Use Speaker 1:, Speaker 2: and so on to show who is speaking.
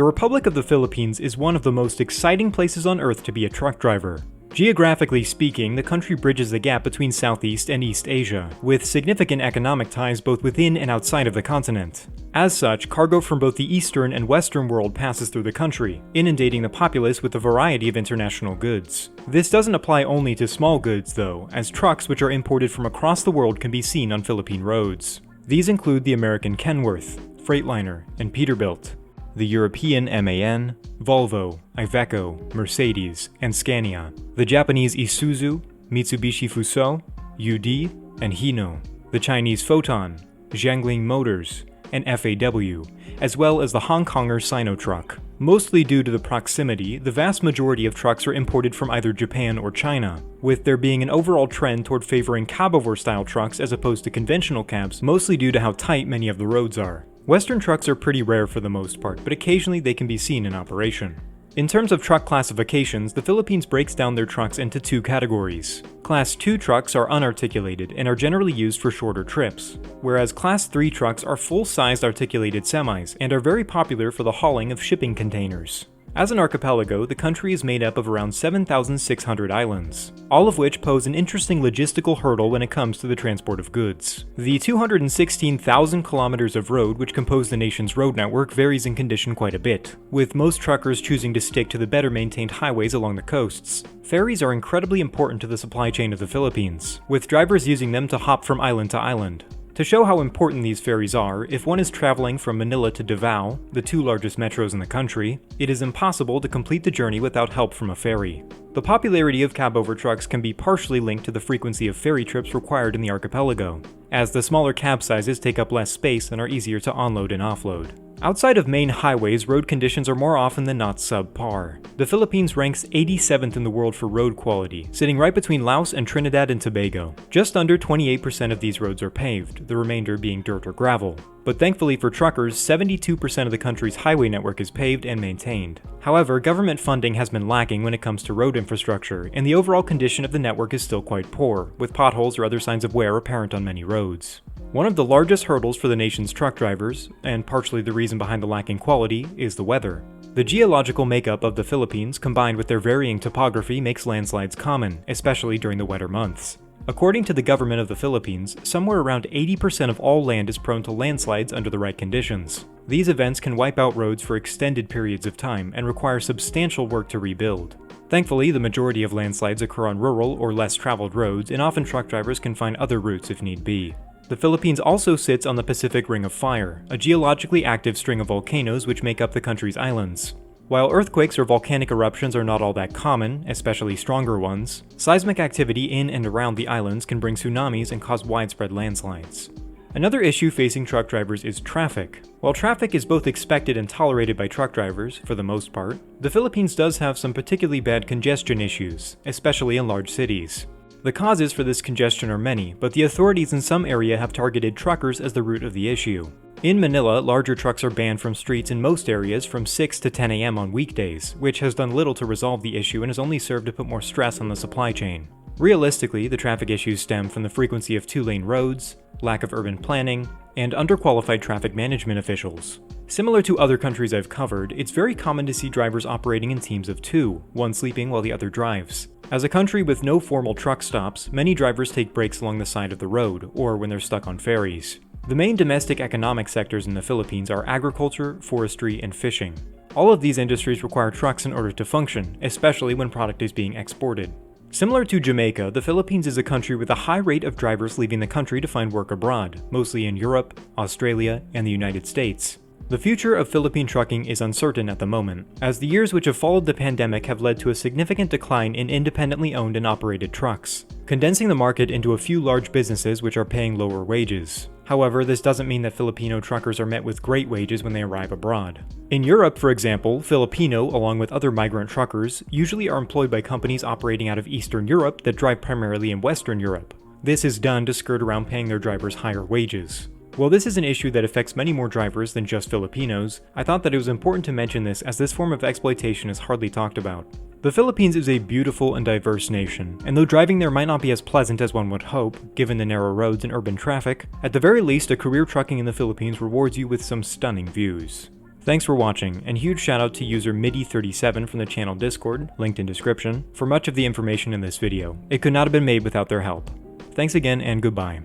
Speaker 1: The Republic of the Philippines is one of the most exciting places on Earth to be a truck driver. Geographically speaking, the country bridges the gap between Southeast and East Asia, with significant economic ties both within and outside of the continent. As such, cargo from both the Eastern and Western world passes through the country, inundating the populace with a variety of international goods. This doesn't apply only to small goods, though, as trucks which are imported from across the world can be seen on Philippine roads. These include the American Kenworth, Freightliner, and Peterbilt, the European MAN, Volvo, Iveco, Mercedes, and Scania, the Japanese Isuzu, Mitsubishi Fuso, UD, and Hino, the Chinese Foton, Jiangling Motors, and FAW, as well as the Hong Konger Sinotruk. Mostly due to the proximity, the vast majority of trucks are imported from either Japan or China, with there being an overall trend toward favoring cab-over-style trucks as opposed to conventional cabs, mostly due to how tight many of the roads are. Western trucks are pretty rare for the most part, but occasionally they can be seen in operation. In terms of truck classifications, the Philippines breaks down their trucks into two categories. Class 2 trucks are unarticulated and are generally used for shorter trips, whereas Class 3 trucks are full-sized articulated semis and are very popular for the hauling of shipping containers. As an archipelago, the country is made up of around 7,600 islands, all of which pose an interesting logistical hurdle when it comes to the transport of goods. The 216,000 kilometers of road which compose the nation's road network varies in condition quite a bit, with most truckers choosing to stick to the better maintained highways along the coasts. Ferries are incredibly important to the supply chain of the Philippines, with drivers using them to hop from island to island. To show how important these ferries are, if one is traveling from Manila to Davao, the two largest metros in the country, it is impossible to complete the journey without help from a ferry. The popularity of cab-over trucks can be partially linked to the frequency of ferry trips required in the archipelago, as the smaller cab sizes take up less space and are easier to onload and offload. Outside of main highways, road conditions are more often than not subpar. The Philippines ranks 87th in the world for road quality, sitting right between Laos and Trinidad and Tobago. Just under 28% of these roads are paved, the remainder being dirt or gravel. But thankfully for truckers, 72% of the country's highway network is paved and maintained. However, government funding has been lacking when it comes to road infrastructure, and the overall condition of the network is still quite poor, with potholes or other signs of wear apparent on many roads. One of the largest hurdles for the nation's truck drivers, and partially the reason behind the lacking quality, is the weather. The geological makeup of the Philippines, combined with their varying topography, makes landslides common, especially during the wetter months. According to the government of the Philippines, somewhere around 80% of all land is prone to landslides under the right conditions. These events can wipe out roads for extended periods of time and require substantial work to rebuild. Thankfully, the majority of landslides occur on rural or less traveled roads, and often truck drivers can find other routes if need be. The Philippines also sits on the Pacific Ring of Fire, a geologically active string of volcanoes which make up the country's islands. While earthquakes or volcanic eruptions are not all that common, especially stronger ones, seismic activity in and around the islands can bring tsunamis and cause widespread landslides. Another issue facing truck drivers is traffic. While traffic is both expected and tolerated by truck drivers, for the most part, the Philippines does have some particularly bad congestion issues, especially in large cities. The causes for this congestion are many, but the authorities in some area have targeted truckers as the root of the issue. In Manila, larger trucks are banned from streets in most areas from 6 to 10 a.m. on weekdays, which has done little to resolve the issue and has only served to put more stress on the supply chain. Realistically, the traffic issues stem from the frequency of two-lane roads, lack of urban planning, and underqualified traffic management officials. Similar to other countries I've covered, it's very common to see drivers operating in teams of two, one sleeping while the other drives. As a country with no formal truck stops, many drivers take breaks along the side of the road, or when they're stuck on ferries. The main domestic economic sectors in the Philippines are agriculture, forestry, and fishing. All of these industries require trucks in order to function, especially when product is being exported. Similar to Jamaica, the Philippines is a country with a high rate of drivers leaving the country to find work abroad, mostly in Europe, Australia, and the United States. The future of Philippine trucking is uncertain at the moment, as the years which have followed the pandemic have led to a significant decline in independently owned and operated trucks, condensing the market into a few large businesses which are paying lower wages. However, this doesn't mean that Filipino truckers are met with great wages when they arrive abroad. In Europe, for example, Filipino, along with other migrant truckers, usually are employed by companies operating out of Eastern Europe that drive primarily in Western Europe. This is done to skirt around paying their drivers higher wages. While this is an issue that affects many more drivers than just Filipinos, I thought that it was important to mention this as this form of exploitation is hardly talked about. The Philippines is a beautiful and diverse nation, and though driving there might not be as pleasant as one would hope, given the narrow roads and urban traffic, at the very least a career trucking in the Philippines rewards you with some stunning views. Thanks for watching, and huge shout out to user MIDI37 from the channel Discord, linked in description, for much of the information in this video. It could not have been made without their help. Thanks again, and goodbye.